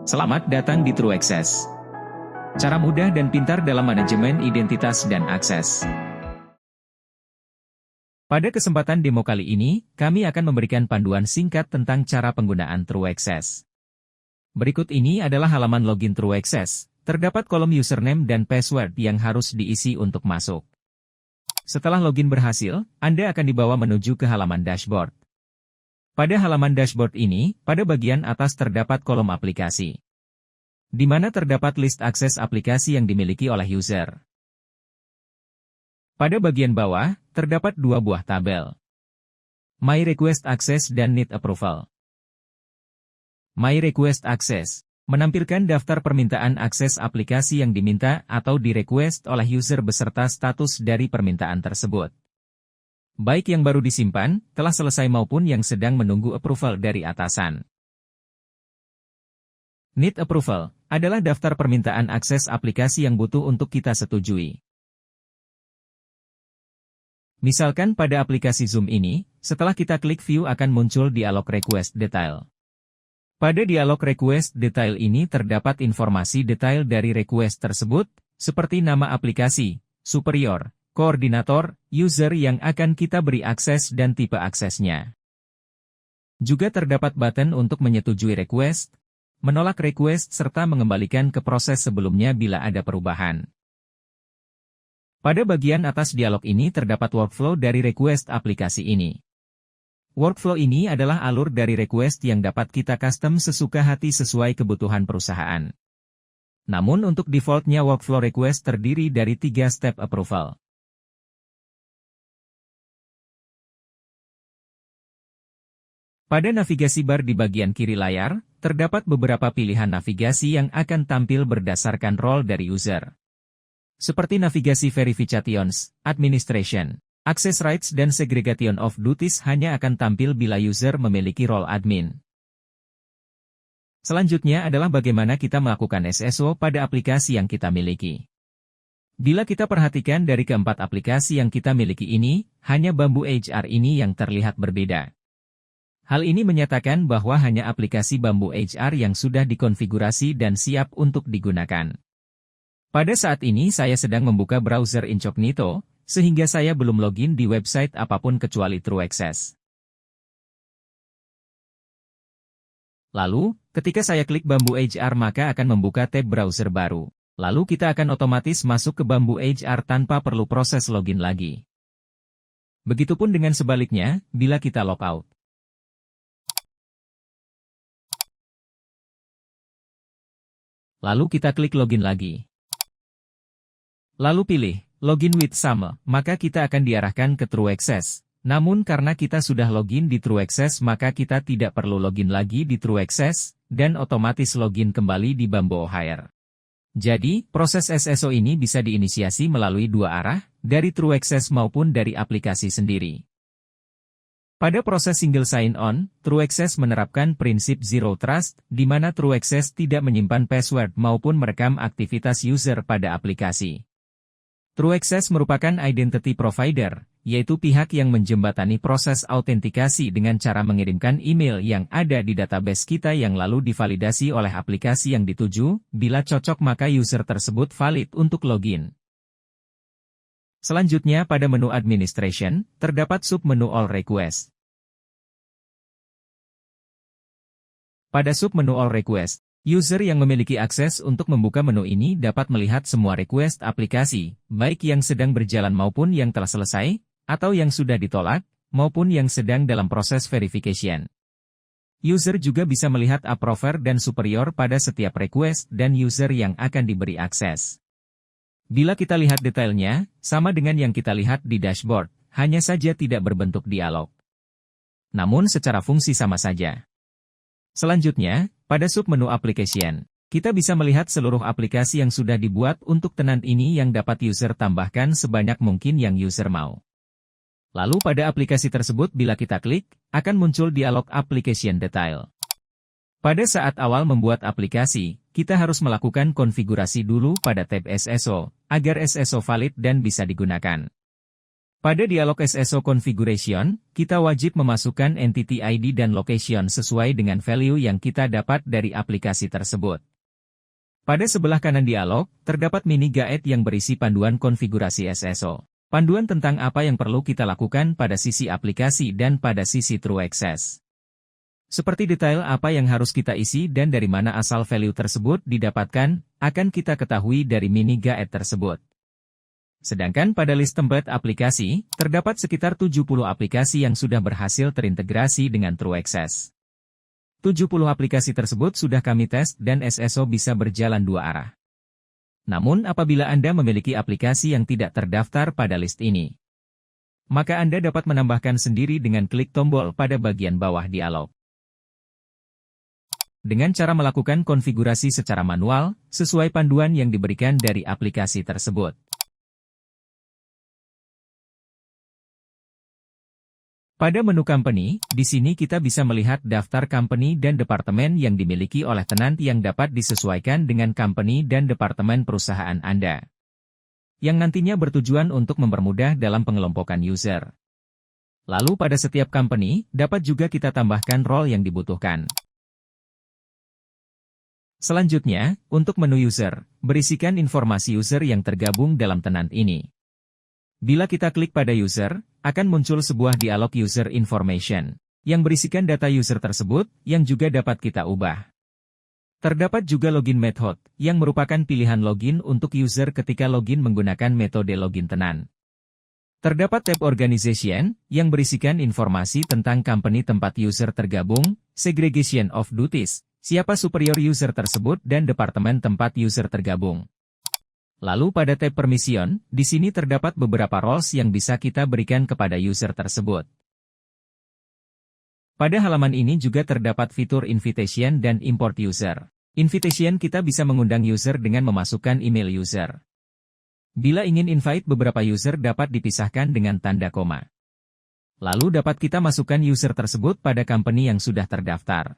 Selamat datang di True Access. Cara mudah dan pintar dalam manajemen identitas dan akses. Pada kesempatan demo kali ini, kami akan memberikan panduan singkat tentang cara penggunaan True Access. Berikut ini adalah halaman login True Access. Terdapat kolom username dan password yang harus diisi untuk masuk. Setelah login berhasil, Anda akan dibawa menuju ke halaman dashboard. Pada halaman dashboard ini, pada bagian atas terdapat kolom aplikasi, di mana terdapat list akses aplikasi yang dimiliki oleh user. Pada bagian bawah, terdapat dua buah tabel, My Request Access dan Need Approval. My Request Access menampilkan daftar permintaan akses aplikasi yang diminta atau di-request oleh user beserta status dari permintaan tersebut, baik yang baru disimpan, telah selesai maupun yang sedang menunggu approval dari atasan. Need Approval adalah daftar permintaan akses aplikasi yang butuh untuk kita setujui. Misalkan pada aplikasi Zoom ini, setelah kita klik view akan muncul dialog request detail. Pada dialog request detail ini terdapat informasi detail dari request tersebut, seperti nama aplikasi, superior, koordinator, user yang akan kita beri akses dan tipe aksesnya. Juga terdapat button untuk menyetujui request, menolak request serta mengembalikan ke proses sebelumnya bila ada perubahan. Pada bagian atas dialog ini terdapat workflow dari request aplikasi ini. Workflow ini adalah alur dari request yang dapat kita custom sesuka hati sesuai kebutuhan perusahaan. Namun untuk defaultnya workflow request terdiri dari 3 step approval. Pada navigasi bar di bagian kiri layar, terdapat beberapa pilihan navigasi yang akan tampil berdasarkan role dari user. Seperti navigasi Verifications, Administration, Access Rights dan Segregation of Duties hanya akan tampil bila user memiliki role admin. Selanjutnya adalah bagaimana kita melakukan SSO pada aplikasi yang kita miliki. Bila kita perhatikan dari keempat aplikasi yang kita miliki ini, hanya Bamboo HR ini yang terlihat berbeda. Hal ini menyatakan bahwa hanya aplikasi Bamboo HR yang sudah dikonfigurasi dan siap untuk digunakan. Pada saat ini saya sedang membuka browser incognito, sehingga saya belum login di website apapun kecuali True Access. Lalu, ketika saya klik Bamboo HR maka akan membuka tab browser baru. Lalu kita akan otomatis masuk ke Bamboo HR tanpa perlu proses login lagi. Begitupun dengan sebaliknya, bila kita logout. Lalu kita klik login lagi. Lalu pilih Login with Sama, maka kita akan diarahkan ke True Access. Namun karena kita sudah login di True Access maka kita tidak perlu login lagi di True Access, dan otomatis login kembali di Bamboo HR. Jadi, proses SSO ini bisa diinisiasi melalui dua arah, dari True Access maupun dari aplikasi sendiri. Pada proses single sign-on, True Access menerapkan prinsip Zero Trust, di mana True Access tidak menyimpan password maupun merekam aktivitas user pada aplikasi. True Access merupakan identity provider, yaitu pihak yang menjembatani proses autentikasi dengan cara mengirimkan email yang ada di database kita yang lalu divalidasi oleh aplikasi yang dituju, bila cocok maka user tersebut valid untuk login. Selanjutnya pada menu Administration, terdapat submenu All Request. Pada submenu All Request, user yang memiliki akses untuk membuka menu ini dapat melihat semua request aplikasi, baik yang sedang berjalan maupun yang telah selesai, atau yang sudah ditolak, maupun yang sedang dalam proses verification. User juga bisa melihat approver dan superior pada setiap request dan user yang akan diberi akses. Bila kita lihat detailnya, sama dengan yang kita lihat di dashboard, hanya saja tidak berbentuk dialog. Namun secara fungsi sama saja. Selanjutnya, pada submenu Application, kita bisa melihat seluruh aplikasi yang sudah dibuat untuk tenant ini yang dapat user tambahkan sebanyak mungkin yang user mau. Lalu pada aplikasi tersebut bila kita klik, akan muncul dialog Application Detail. Pada saat awal membuat aplikasi, kita harus melakukan konfigurasi dulu pada tab SSO, agar SSO valid dan bisa digunakan. Pada dialog SSO Configuration, kita wajib memasukkan Entity ID dan Location sesuai dengan value yang kita dapat dari aplikasi tersebut. Pada sebelah kanan dialog, terdapat mini guide yang berisi panduan konfigurasi SSO. Panduan tentang apa yang perlu kita lakukan pada sisi aplikasi dan pada sisi True Access. Seperti detail apa yang harus kita isi dan dari mana asal value tersebut didapatkan, akan kita ketahui dari mini guide tersebut. Sedangkan pada list template aplikasi, terdapat sekitar 70 aplikasi yang sudah berhasil terintegrasi dengan True Access. 70 aplikasi tersebut sudah kami tes dan SSO bisa berjalan dua arah. Namun apabila Anda memiliki aplikasi yang tidak terdaftar pada list ini, maka Anda dapat menambahkan sendiri dengan klik tombol pada bagian bawah dialog. Dengan cara melakukan konfigurasi secara manual, sesuai panduan yang diberikan dari aplikasi tersebut. Pada menu Company, di sini kita bisa melihat daftar company dan departemen yang dimiliki oleh tenant yang dapat disesuaikan dengan company dan departemen perusahaan Anda. Yang nantinya bertujuan untuk mempermudah dalam pengelompokan user. Lalu pada setiap company, dapat juga kita tambahkan role yang dibutuhkan. Selanjutnya, untuk menu user, berisikan informasi user yang tergabung dalam tenant ini. Bila kita klik pada user, akan muncul sebuah dialog user information, yang berisikan data user tersebut, yang juga dapat kita ubah. Terdapat juga login method, yang merupakan pilihan login untuk user ketika login menggunakan metode login tenant. Terdapat tab organization, yang berisikan informasi tentang company tempat user tergabung, segregation of duties, siapa superior user tersebut dan departemen tempat user tergabung. Lalu pada tab permission, di sini terdapat beberapa roles yang bisa kita berikan kepada user tersebut. Pada halaman ini juga terdapat fitur invitation dan import user. Invitation kita bisa mengundang user dengan memasukkan email user. Bila ingin invite beberapa user dapat dipisahkan dengan tanda koma. Lalu dapat kita masukkan user tersebut pada company yang sudah terdaftar.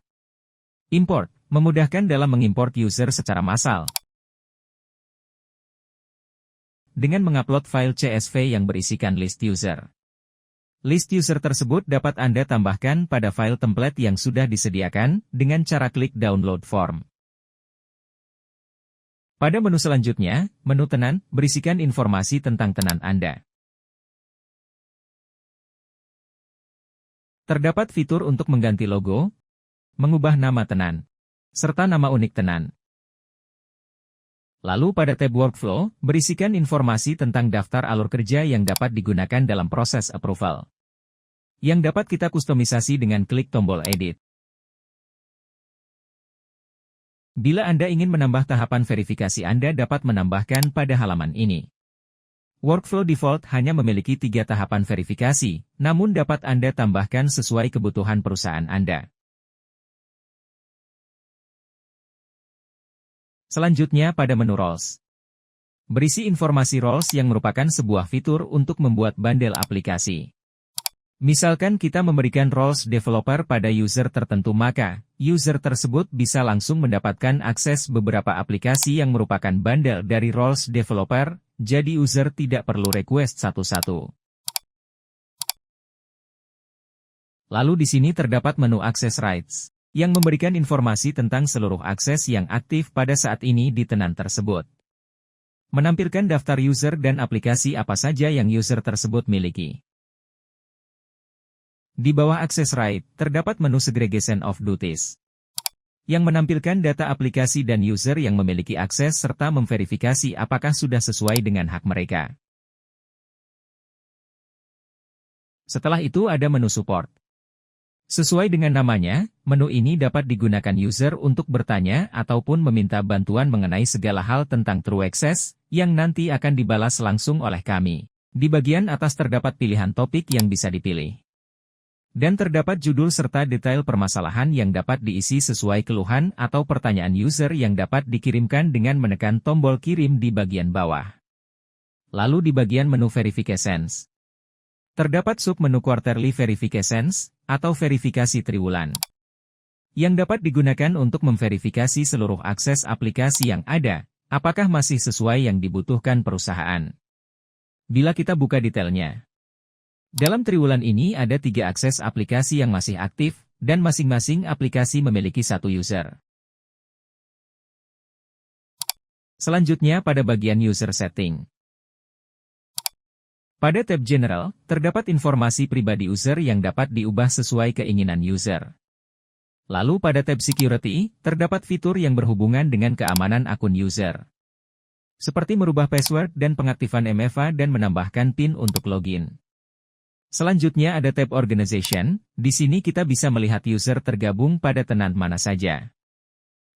Import, memudahkan dalam mengimport user secara massal. Dengan mengupload file CSV yang berisikan list user. List user tersebut dapat Anda tambahkan pada file template yang sudah disediakan dengan cara klik download form. Pada menu selanjutnya, menu tenant, berisikan informasi tentang tenant Anda. Terdapat fitur untuk mengganti logo, mengubah nama tenant, serta nama unik tenant. Lalu pada tab Workflow, berisikan informasi tentang daftar alur kerja yang dapat digunakan dalam proses approval. Yang dapat kita kustomisasi dengan klik tombol Edit. Bila Anda ingin menambah tahapan verifikasi Anda dapat menambahkan pada halaman ini. Workflow default hanya memiliki 3 tahapan verifikasi, namun dapat Anda tambahkan sesuai kebutuhan perusahaan Anda. Selanjutnya pada menu Roles. Berisi informasi roles yang merupakan sebuah fitur untuk membuat bundle aplikasi. Misalkan kita memberikan roles developer pada user tertentu maka, user tersebut bisa langsung mendapatkan akses beberapa aplikasi yang merupakan bundle dari roles developer, jadi user tidak perlu request satu-satu. Lalu di sini terdapat menu Access Rights, yang memberikan informasi tentang seluruh akses yang aktif pada saat ini di tenant tersebut. Menampilkan daftar user dan aplikasi apa saja yang user tersebut miliki. Di bawah Access Right, terdapat menu Segregation of Duties, yang menampilkan data aplikasi dan user yang memiliki akses serta memverifikasi apakah sudah sesuai dengan hak mereka. Setelah itu ada menu Support. Sesuai dengan namanya, menu ini dapat digunakan user untuk bertanya ataupun meminta bantuan mengenai segala hal tentang True Access, yang nanti akan dibalas langsung oleh kami. Di bagian atas terdapat pilihan topik yang bisa dipilih. Dan terdapat judul serta detail permasalahan yang dapat diisi sesuai keluhan atau pertanyaan user yang dapat dikirimkan dengan menekan tombol kirim di bagian bawah. Lalu di bagian menu Verifications. Terdapat sub-menu Quarterly Verifications, atau verifikasi triwulan, yang dapat digunakan untuk memverifikasi seluruh akses aplikasi yang ada, apakah masih sesuai yang dibutuhkan perusahaan. Bila kita buka detailnya, Dalam triwulan ini ada 3 akses aplikasi yang masih aktif, dan masing-masing aplikasi memiliki 1 user. Selanjutnya pada bagian User Setting. Pada tab General, terdapat informasi pribadi user yang dapat diubah sesuai keinginan user. Lalu pada tab Security, terdapat fitur yang berhubungan dengan keamanan akun user. Seperti merubah password dan pengaktifan MFA dan menambahkan PIN untuk login. Selanjutnya ada tab Organization, di sini kita bisa melihat user tergabung pada tenan mana saja.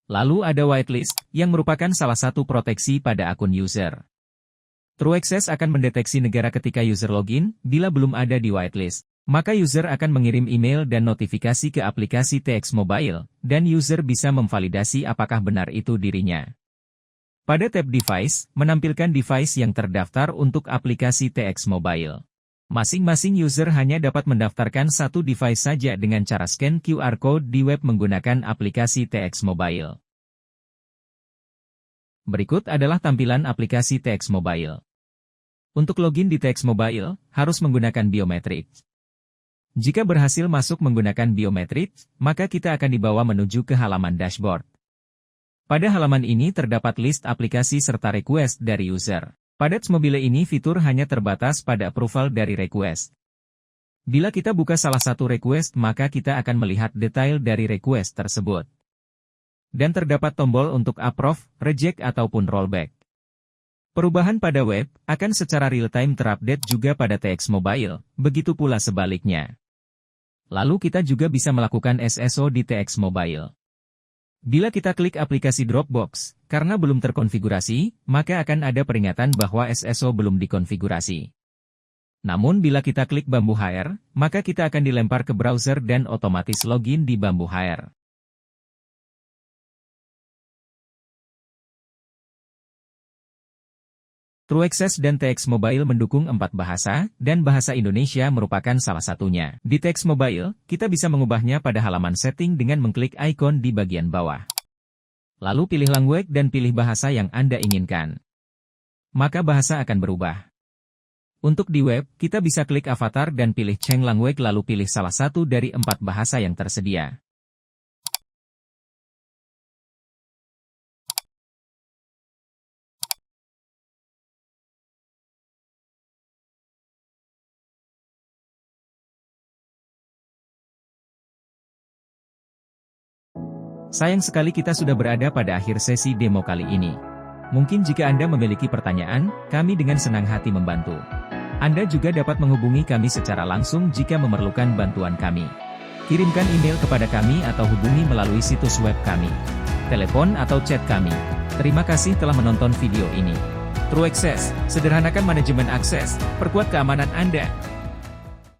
Lalu ada Whitelist, yang merupakan salah satu proteksi pada akun user. TrueAccess akan mendeteksi negara ketika user login, bila belum ada di whitelist. Maka user akan mengirim email dan notifikasi ke aplikasi TX Mobile, dan user bisa memvalidasi apakah benar itu dirinya. Pada tab Device, menampilkan device yang terdaftar untuk aplikasi TX Mobile. Masing-masing user hanya dapat mendaftarkan 1 device saja dengan cara scan QR Code di web menggunakan aplikasi TX Mobile. Berikut adalah tampilan aplikasi TX Mobile. Untuk login di TX Mobile, harus menggunakan biometrik. Jika berhasil masuk menggunakan biometrik, maka kita akan dibawa menuju ke halaman dashboard. Pada halaman ini terdapat list aplikasi serta request dari user. Pada TX Mobile ini fitur hanya terbatas pada approval dari request. Bila kita buka salah satu request maka kita akan melihat detail dari request tersebut. Dan terdapat tombol untuk approve, reject ataupun rollback. Perubahan pada web akan secara real-time terupdate juga pada TX Mobile, begitu pula sebaliknya. Lalu kita juga bisa melakukan SSO di TX Mobile. Bila kita klik aplikasi Dropbox, karena belum terkonfigurasi, maka akan ada peringatan bahwa SSO belum dikonfigurasi. Namun bila kita klik Bamboo HR, maka kita akan dilempar ke browser dan otomatis login di Bamboo HR. TrueAccess dan TX Mobile mendukung 4 bahasa, dan bahasa Indonesia merupakan salah satunya. Di TX Mobile, kita bisa mengubahnya pada halaman setting dengan mengklik ikon di bagian bawah. Lalu pilih language dan pilih bahasa yang Anda inginkan. Maka bahasa akan berubah. Untuk di web, kita bisa klik avatar dan pilih change language lalu pilih salah satu dari 4 bahasa yang tersedia. Sayang sekali kita sudah berada pada akhir sesi demo kali ini. Mungkin jika Anda memiliki pertanyaan, kami dengan senang hati membantu. Anda juga dapat menghubungi kami secara langsung jika memerlukan bantuan kami. Kirimkan email kepada kami atau hubungi melalui situs web kami, telepon atau chat kami. Terima kasih telah menonton video ini. TrueAccess, sederhanakan manajemen akses, perkuat keamanan Anda.